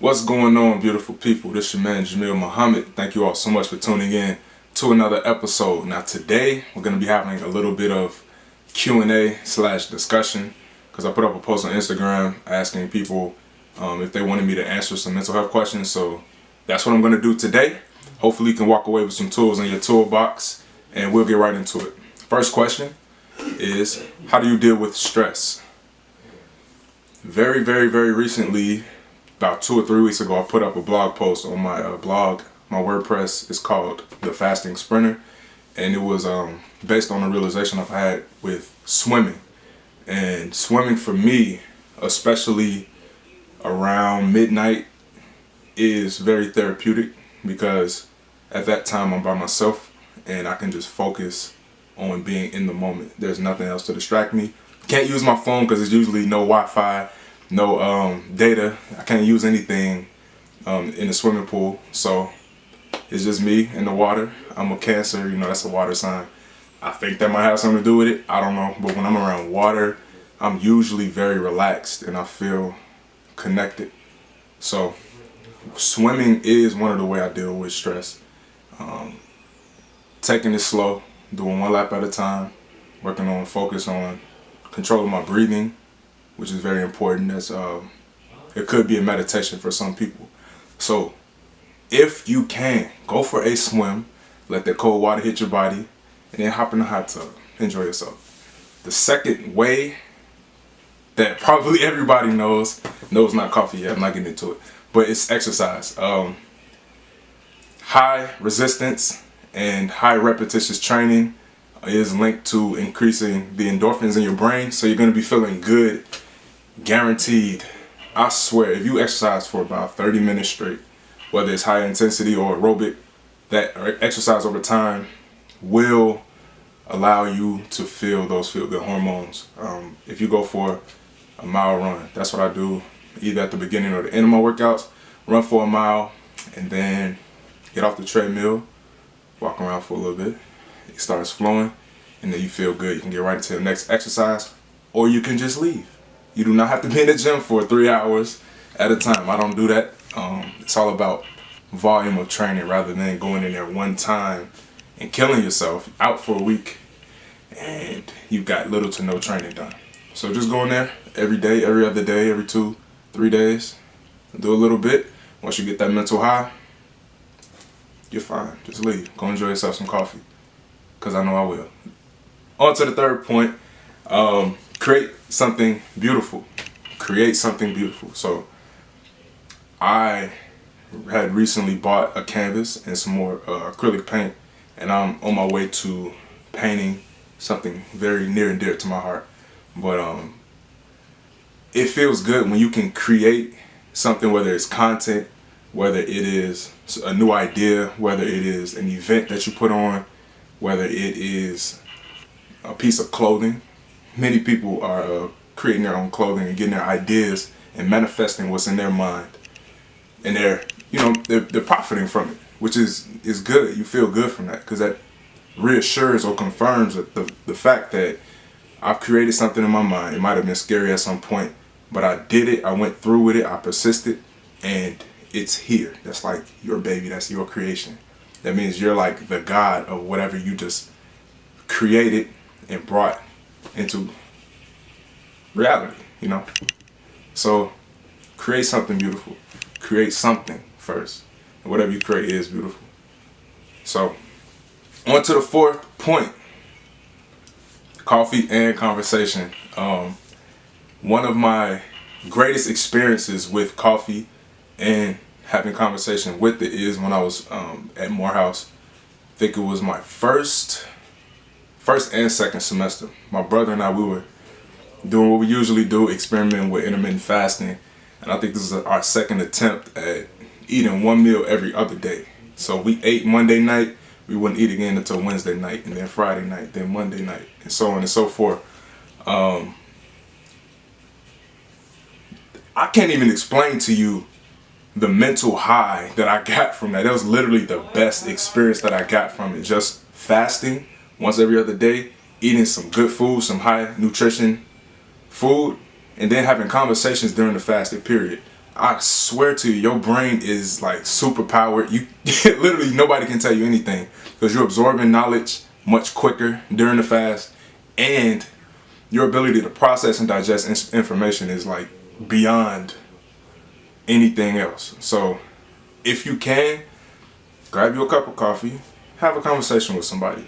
What's going on, beautiful people? This is your man Jamil Muhammad. Thank you all so much for tuning in to another episode. Now today we're going to be having a little bit of Q&A / discussion because I put up a post on Instagram asking people if they wanted me to answer some mental health questions. So that's what I'm going to do today. Hopefully you can walk away with some tools in your toolbox and we'll get right into it. First question is, how do you deal with stress? Very recently, about 2 or 3 weeks ago, I put up a blog post on my blog. My WordPress is called The Fasting Sprinter, and it was based on a realization I've had with swimming. And swimming for me, especially around midnight, is very therapeutic because at that time I'm by myself and I can just focus on being in the moment. There's nothing else to distract me. Can't use my phone because there's usually no Wi-Fi, no data. I can't use anything in the swimming pool, so it's just me in the water. I'm a Cancer, that's a water sign. I think that might have something to do with it, I don't know, but when I'm around water, I'm usually very relaxed and I feel connected. So swimming is one of the ways I deal with stress. Taking it slow, doing one lap at a time, working on focus on controlling my breathing, which is very important. It could be a meditation for some people. So if you can, go for a swim, let the cold water hit your body, and then hop in the hot tub. Enjoy yourself. The second way that probably everybody knows, no, it's not coffee yet, I'm not getting into it, but it's exercise. High resistance and high repetitious training is linked to increasing the endorphins in your brain, so you're going to be feeling good, guaranteed. I swear, if you exercise for about 30 minutes straight, whether it's high intensity or aerobic, that exercise over time will allow you to feel those feel-good hormones. If you go for a mile run, that's what I do, either at the beginning or the end of my workouts. Run for a mile and then get off the treadmill, walk around for a little bit. It starts flowing and then you feel good. You can get right into the next exercise, or you can just leave. You do not have to be in the gym for 3 hours at a time. I don't do that. It's all about volume of training rather than going in there one time and killing yourself out for a week and you've got little to no training done. So just go in there every day, every other day, every 2-3 days, do a little bit. Once you get that mental high, you're fine. Just leave. Go enjoy yourself some coffee, because I know I will. On to the third point. Create something beautiful. Create something beautiful. So I had recently bought a canvas and some more acrylic paint, and I'm on my way to painting something very near and dear to my heart. But it feels good when you can create something, whether it's content, whether it is a new idea, whether it is an event that you put on, whether it is a piece of clothing. Many people are creating their own clothing and getting their ideas and manifesting what's in their mind, and they're profiting from it, which is good. You feel good from that because that reassures or confirms the fact that I've created something in my mind. It might have been scary at some point, but I did it. I went through with it. I persisted, and it's here. That's like your baby. That's your creation. That means you're like the god of whatever you just created and brought into reality, So create something beautiful. Create something first. And whatever you create is beautiful. So on to the fourth point. Coffee and conversation. One of my greatest experiences with coffee and having conversation with it is when I was at Morehouse. I think it was my first and second semester. My brother and I, we were doing what we usually do, experimenting with intermittent fasting. And I think this is our second attempt at eating one meal every other day. So we ate Monday night, we wouldn't eat again until Wednesday night, and then Friday night, then Monday night, and so on and so forth. I can't even explain to you the mental high that I got from that. That was literally the best experience that I got from it. Just fasting once every other day, eating some good food, some high nutrition food, and then having conversations during the fasted period I swear to you, your brain is like super powered. You literally nobody can tell you anything because you're absorbing knowledge much quicker during the fast, and your ability to process and digest information is like beyond anything else. So if you can, grab you a cup of coffee, have a conversation with somebody.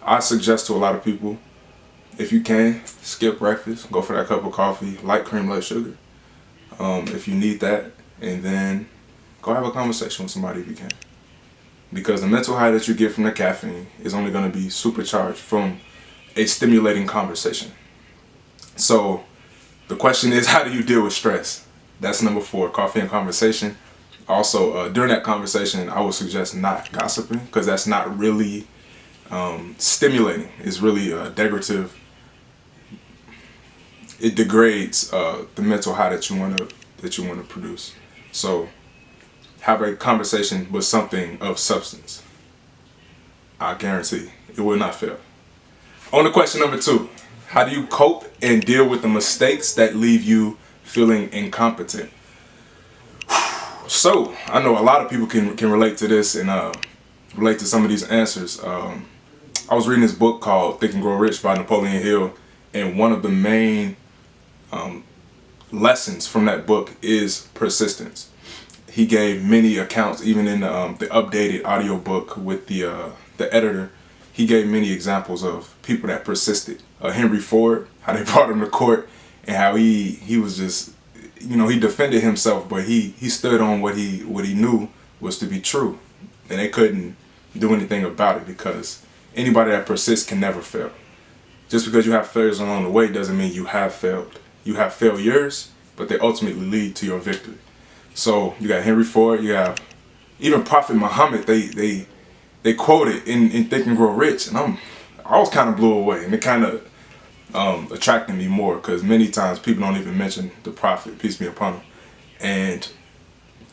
I suggest to a lot of people, if you can, skip breakfast, go for that cup of coffee, light cream, light sugar. If you need that, and then go have a conversation with somebody if you can. Because the mental high that you get from the caffeine is only going to be supercharged from a stimulating conversation. So the question is, how do you deal with stress? That's number 4, coffee and conversation. Also, during that conversation, I would suggest not gossiping, because that's not really stimulating. It's really degradative. It degrades the mental high that you want to produce. So have a conversation with something of substance. I guarantee it will not fail. On to question number 2. How do you cope and deal with the mistakes that leave you feeling incompetent? So I know a lot of people can relate to this and relate to some of these answers. I was reading this book called Think and Grow Rich by Napoleon Hill, and one of the main lessons from that book is persistence. He gave many accounts, even in the updated audio book with the editor. He gave many examples of people that persisted. Henry Ford, how they brought him to court, and how he was just, he defended himself, but he stood on what he knew was to be true, and they couldn't do anything about it, because anybody that persists can never fail. Just because you have failures along the way doesn't mean you have failed. You have failures, but they ultimately lead to your victory. So you got Henry Ford, you have even Prophet Muhammad. They quoted in Think and Grow Rich, and I was kind of blew away, and it kind of attracted me more, because many times people don't even mention the Prophet, peace be upon him, and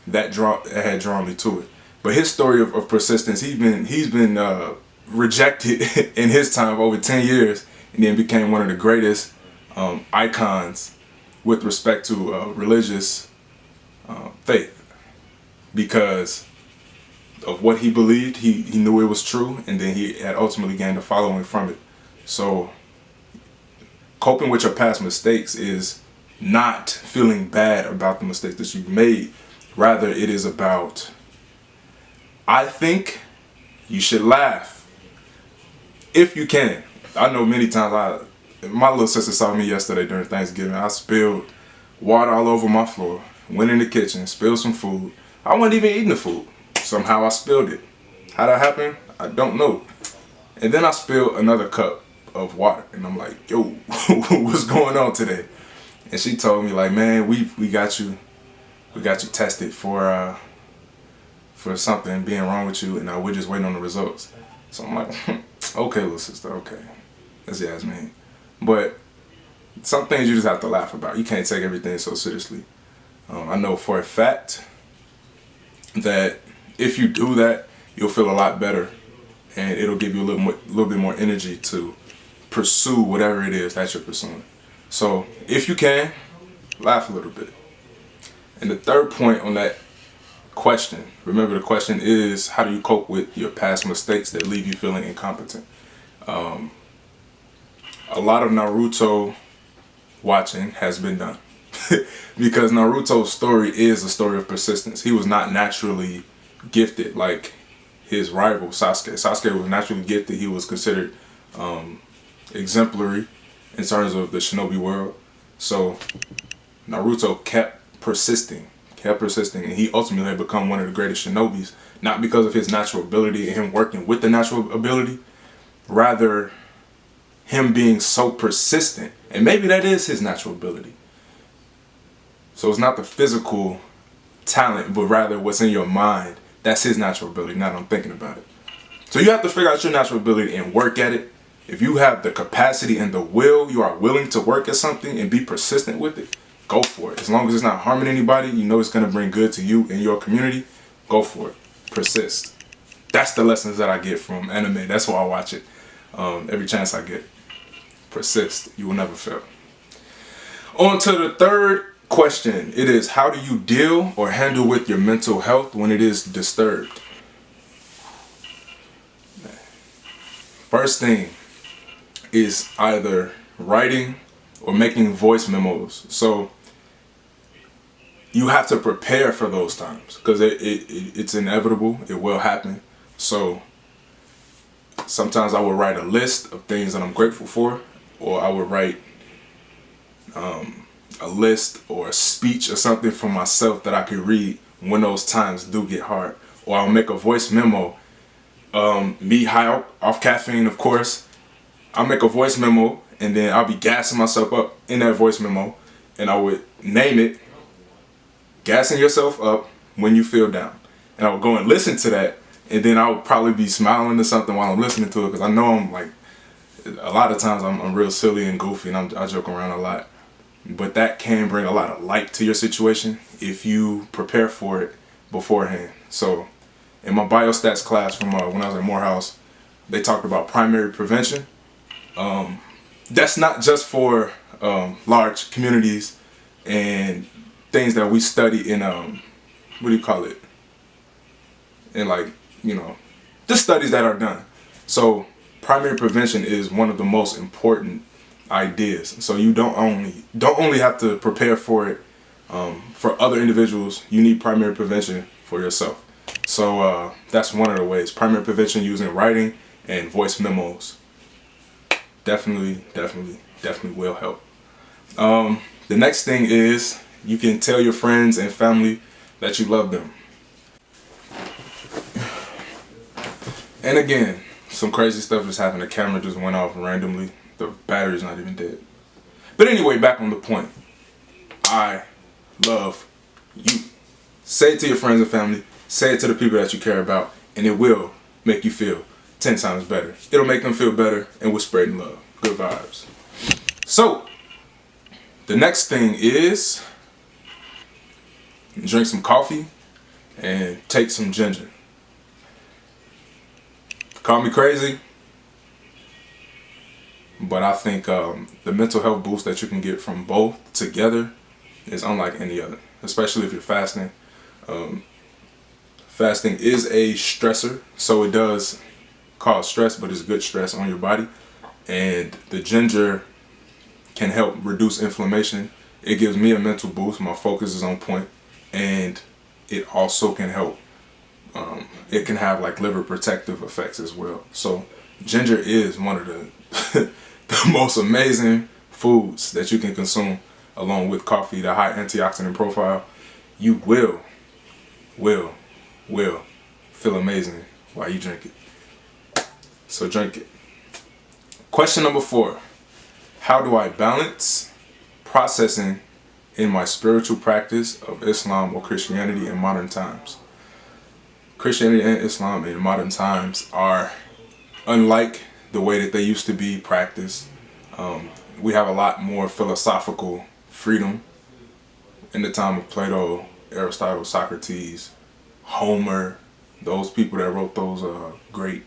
that had drawn me to it. But his story of persistence, he's been rejected in his time over 10 years, and then became one of the greatest icons with respect to religious faith, because of what he believed. He knew it was true, and then he had ultimately gained a following from it. So coping with your past mistakes is not feeling bad about the mistakes that you've made. Rather, it is about, I think you should laugh if you can. I know many times my little sister saw me yesterday during Thanksgiving. I spilled water all over my floor, went in the kitchen, spilled some food. I wasn't even eating the food. Somehow I spilled it. How that happened, I don't know. And then I spilled another cup of water, and I'm like, yo, what's going on today? And she told me, like, man, we got you tested for something being wrong with you, and we're just waiting on the results. So I'm like, okay, little sister, okay, that's Yasmin. But some things you just have to laugh about. You can't take everything so seriously. I know for a fact that if you do that, you'll feel a lot better, and it'll give you a little bit more energy to pursue whatever it is that you're pursuing. So if you can, laugh a little bit. And the third point on that question, remember the question is, how do you cope with your past mistakes that leave you feeling incompetent? A lot of Naruto watching has been done because Naruto's story is a story of persistence. He was not naturally gifted like his rival Sasuke. Sasuke was naturally gifted. He was considered exemplary in terms of the shinobi world. So Naruto kept persisting, and he ultimately had become one of the greatest shinobis, not because of his natural ability and him working with the natural ability, rather him being so persistent. And maybe that is his natural ability. So it's not the physical talent, but rather what's in your mind. That's his natural ability, now that I'm thinking about it. So you have to figure out your natural ability and work at it. If you have the capacity and the will, you are willing to work at something and be persistent with it, go for it. As long as it's not harming anybody, you know it's going to bring good to you and your community, go for it. Persist. That's the lessons that I get from anime. That's why I watch it every chance I get. Persist. You will never fail. On to the third Question, it is, how do you deal or handle with your mental health when it is disturbed? First thing is either writing or making voice memos. So you have to prepare for those times because it's inevitable. It will happen. So sometimes I will write a list of things that I'm grateful for, or I would write a list or a speech or something for myself that I could read when those times do get hard. Or I'll make a voice memo. Me high off caffeine, of course. I'll make a voice memo and then I'll be gassing myself up in that voice memo, and I would name it "Gassing Yourself Up When You Feel Down." And I would go and listen to that, and then I would probably be smiling or something while I'm listening to it, because I know I'm like, a lot of times I'm real silly and goofy and I joke around a lot. But that can bring a lot of light to your situation if you prepare for it beforehand. So in my biostats class from when I was at Morehouse, they talked about primary prevention. That's not just for large communities and things that we study in, what do you call it? In, like, you know, just studies that are done. So primary prevention is one of the most important ideas. So you don't only have to prepare for it for other individuals. You need primary prevention for yourself. So that's one of the ways. Primary prevention using writing and voice memos definitely will help. The next thing is you can tell your friends and family that you love them. And again, some crazy stuff just happened. The camera just went off randomly. The battery's not even dead. But anyway, back on the point. I love you. Say it to your friends and family. Say it to the people that you care about, and it will make you feel 10 times better. It'll make them feel better, and we're spreading love. Good vibes. So, the next thing is drink some coffee and take some ginger. Call me crazy, but I think the mental health boost that you can get from both together is unlike any other, especially if you're fasting. Fasting is a stressor, so it does cause stress, but it's good stress on your body. And the ginger can help reduce inflammation. It gives me a mental boost. My focus is on point, and it also can help. It can have like liver protective effects as well. So ginger is one of the the most amazing foods that you can consume, along with coffee. The high antioxidant profile. You will feel amazing while you drink it. So drink it. Question number 4. How do I balance processing in my spiritual practice of Islam or Christianity in modern times? Christianity and Islam in modern times are unlike the way that they used to be practiced. We have a lot more philosophical freedom in the time of Plato, Aristotle, Socrates, Homer, those people that wrote those great.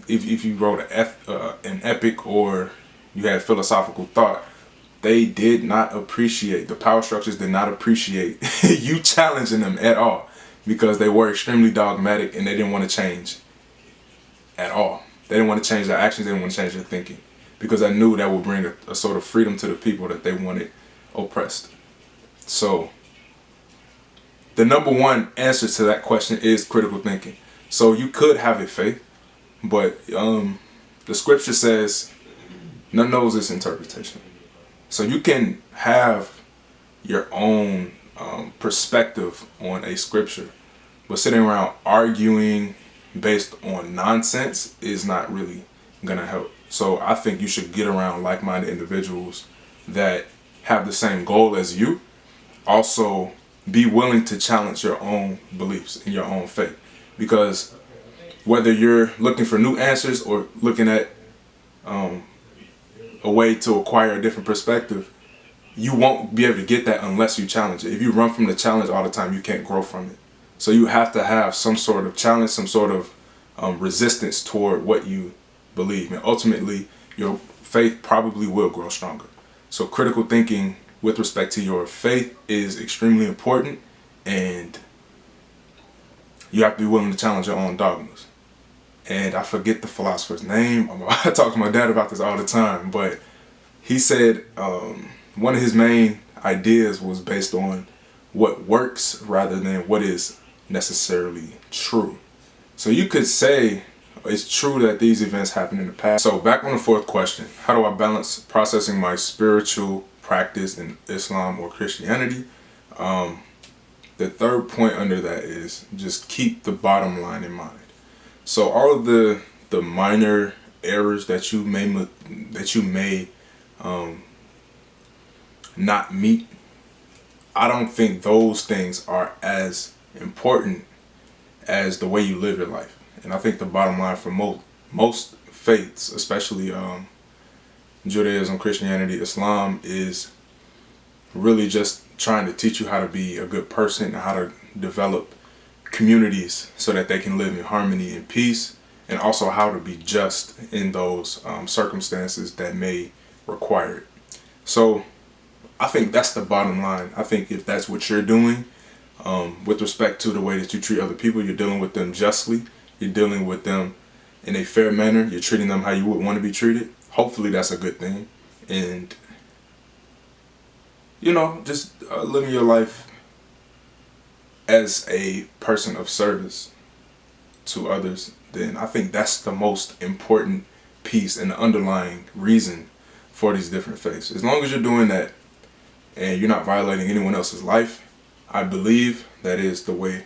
If you wrote an epic or you had philosophical thought, they did not appreciate, the power structures did not appreciate you challenging them at all, because they were extremely dogmatic and they didn't want to change at all. They didn't want to change their actions, they didn't want to change their thinking, because I knew that would bring a sort of freedom to the people that they wanted oppressed. So the number one answer to that question is critical thinking. So you could have a faith, but the scripture says none knows its interpretation. So you can have your own perspective on a scripture, but sitting around arguing based on nonsense is not really gonna help. So I think you should get around like-minded individuals that have the same goal as you. Also, be willing to challenge your own beliefs and your own faith, because whether you're looking for new answers or looking at a way to acquire a different perspective, you won't be able to get that unless you challenge it. If you run from the challenge all the time, you can't grow from it. So you have to have some sort of challenge, some sort of resistance toward what you believe, and ultimately your faith probably will grow stronger. So critical thinking with respect to your faith is extremely important, and you have to be willing to challenge your own dogmas. And I forget the philosopher's name. I talk to my dad about this all the time, but he said one of his main ideas was based on what works rather than what is necessarily true. So you could say it's true that these events happened in the past. So back on the fourth question, how do I balance processing my spiritual practice in Islam or Christianity? The third point under that is just keep the bottom line in mind. So all of the minor errors that you may not meet, I don't think those things are as important as the way you live your life. And I think the bottom line for most faiths, especially Judaism, Christianity, Islam, is really just trying to teach you how to be a good person and how to develop communities so that they can live in harmony and peace, and also how to be just in those circumstances that may require it. So I think that's the bottom line. I think if that's what you're doing with respect to the way that you treat other people, you're dealing with them justly, you're dealing with them in a fair manner, you're treating them how you would want to be treated, hopefully that's a good thing. And you know, just living your life as a person of service to others, then I think that's the most important piece and the underlying reason for these different faiths. As long as you're doing that and you're not violating anyone else's life, I believe that is the way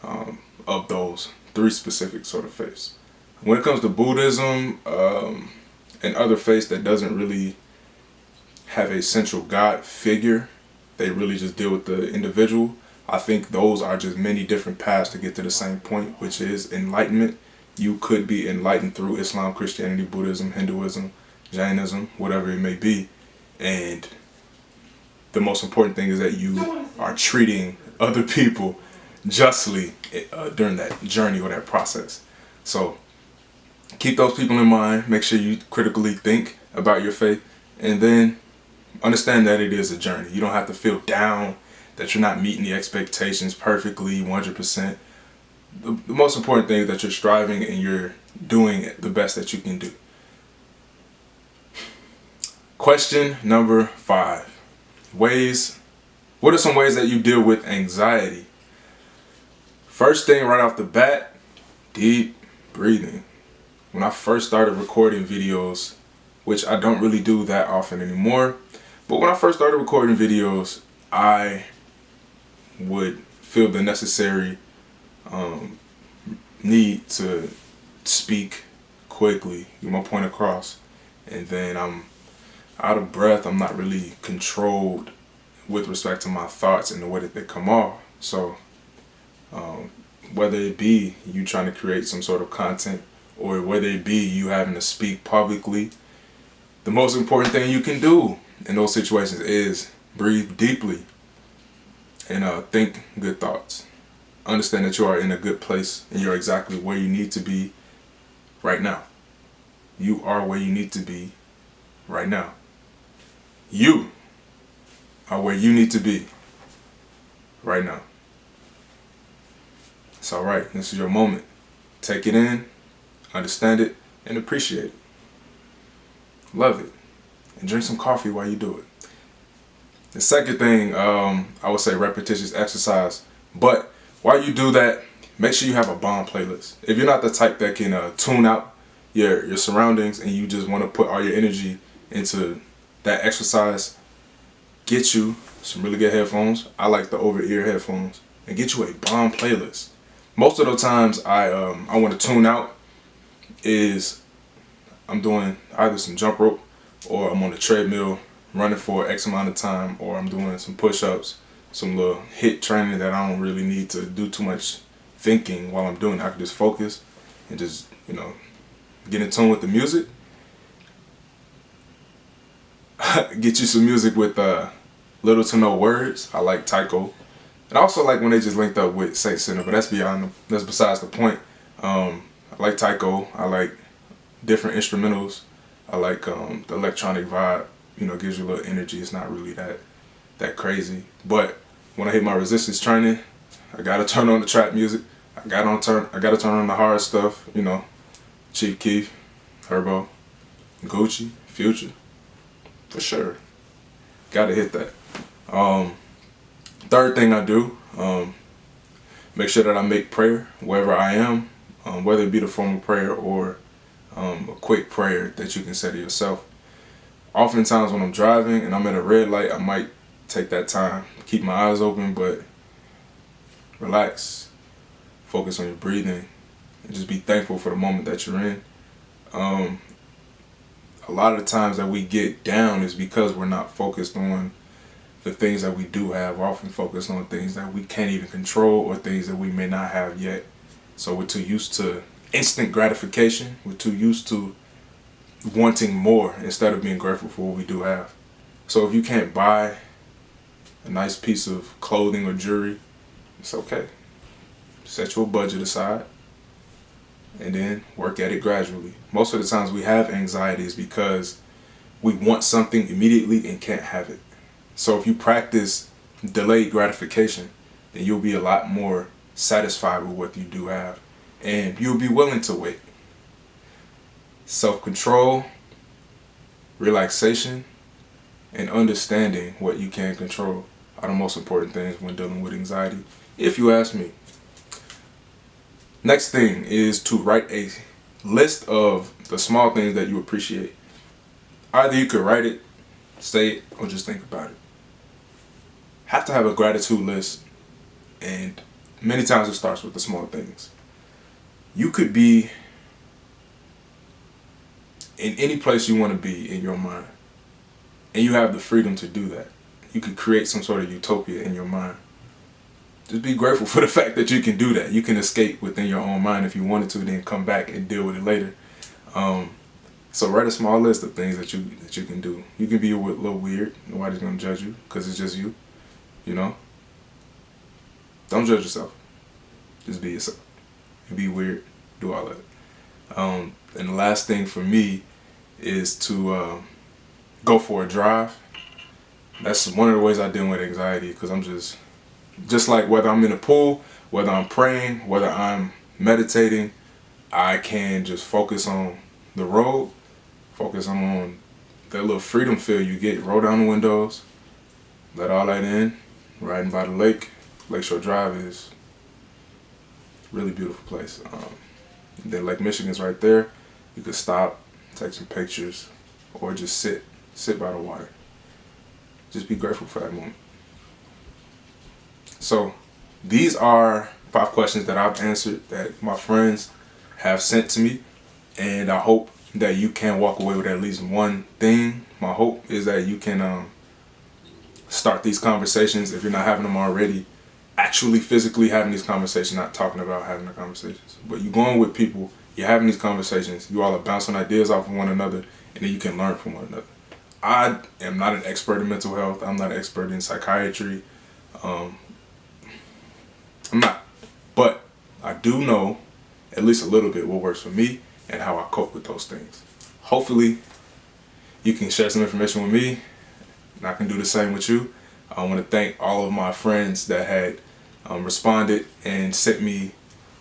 of those three specific sort of faiths. When it comes to Buddhism and other faiths that doesn't really have a central God figure, they really just deal with the individual, I think those are just many different paths to get to the same point, which is enlightenment. You could be enlightened through Islam, Christianity, Buddhism, Hinduism, Jainism, whatever it may be. And the most important thing is that you are treating other people justly during that journey or that process. So keep those people in mind. Make sure you critically think about your faith, and then understand that it is a journey. You don't have to feel down that you're not meeting the expectations perfectly 100%. The most important thing is that you're striving and you're doing the best that you can do. Question number 5. What are some ways that you deal with anxiety? First thing right off the bat, deep breathing. When I first started recording videos, which I don't really do that often anymore, but when I first started recording videos, I would feel the necessary need to speak quickly, get my point across, and then I'm out of breath. I'm not really controlled with respect to my thoughts and the way that they come off. So whether it be you trying to create some sort of content or whether it be you having to speak publicly, the most important thing you can do in those situations is breathe deeply and think good thoughts. Understand that you are in a good place and you're exactly where you need to be right now. You are where you need to be right now. You are where you need to be right now. It's alright. This is your moment. Take it in, understand it, and appreciate it. Love it. And drink some coffee while you do it. The second thing, I would say repetitious exercise. But while you do that, make sure you have a bomb playlist. If you're not the type that can tune out your surroundings and you just want to put all your energy into that exercise, get you some really good headphones. I like the over-ear headphones. And get you a bomb playlist. Most of the times I want to tune out is I'm doing either some jump rope or I'm on the treadmill running for X amount of time, or I'm doing some push-ups, some little HIIT training that I don't really need to do too much thinking while I'm doing it. I can just focus and just, you know, get in tune with the music. Get you some music with little to no words. I like Tycho. And I also like when they just linked up with Saint Center, but that's besides the point. I like Tycho. I like different instrumentals. I like the electronic vibe. You know, gives you a little energy. It's not really that that crazy. But when I hit my resistance training, I gotta turn on the trap music. I gotta turn on the hard stuff, you know, Chief Keef, Herbo, Gucci, Future, for sure. Gotta hit that. Third thing I do, make sure that I make prayer wherever I am, whether it be the formal prayer or a quick prayer that you can say to yourself. Oftentimes when I'm driving and I'm at a red light, I might take that time, keep my eyes open, but relax, focus on your breathing, and just be thankful for the moment that you're in. A lot of the times that we get down is because we're not focused on the things that we do have. We're often focused on things that we can't even control or things that we may not have yet. So we're too used to instant gratification. We're too used to wanting more instead of being grateful for what we do have. So if you can't buy a nice piece of clothing or jewelry, it's okay. Set your budget aside and then work at it gradually. Most of the times we have anxieties because we want something immediately and can't have it. So if you practice delayed gratification, then you'll be a lot more satisfied with what you do have, and you'll be willing to wait. Self-control, relaxation, and understanding what you can control are the most important things when dealing with anxiety, if you ask me. Next thing is to write a list of the small things that you appreciate. Either you could write it, say it, or just think about it. Have to have a gratitude list, and many times it starts with the small things. You could be in any place you want to be in your mind, and you have the freedom to do that. You could create some sort of utopia in your mind. Just be grateful for the fact that you can do that. You can escape within your own mind if you wanted to, then come back and deal with it later. So write a small list of things that you can do. You can be a little weird. Nobody's gonna judge you because it's just you. You know. Don't judge yourself. Just be yourself. Be weird. Do all that. And the last thing for me is to go for a drive. That's one of the ways I deal with anxiety, because I'm just like whether I'm in a pool, whether I'm praying, whether I'm meditating, I can just focus on the road, focus on that little freedom feel you get. Roll down the windows, let all that in, riding by the lake. Lakeshore Drive is a really beautiful place. Then Lake Michigan's right there. You could stop, take some pictures, or just sit by the water. Just be grateful for that moment. So these are 5 questions that I've answered that my friends have sent to me, and I hope that you can walk away with at least one thing. My hope is that you can start these conversations, if you're not having them already, actually physically having these conversations, not talking about having the conversations. But you're going with people, you're having these conversations, you all are bouncing ideas off of one another, and then you can learn from one another. I am not an expert in mental health. I'm not an expert in psychiatry. I'm not. But I do know at least a little bit what works for me and how I cope with those things. Hopefully you can share some information with me, and I can do the same with you. I want to thank all of my friends that had responded and sent me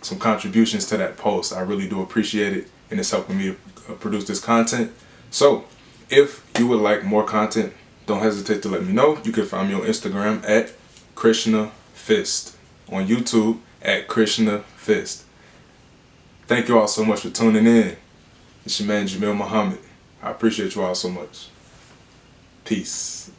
some contributions to that post. I really do appreciate it, and it's helping me to produce this content. So if you would like more content, don't hesitate to let me know. You can find me on Instagram at Krishna Fist, on YouTube at Krishna Fist. Thank you all so much for tuning in. It's your man Jamil Muhammad. I appreciate you all so much. Peace.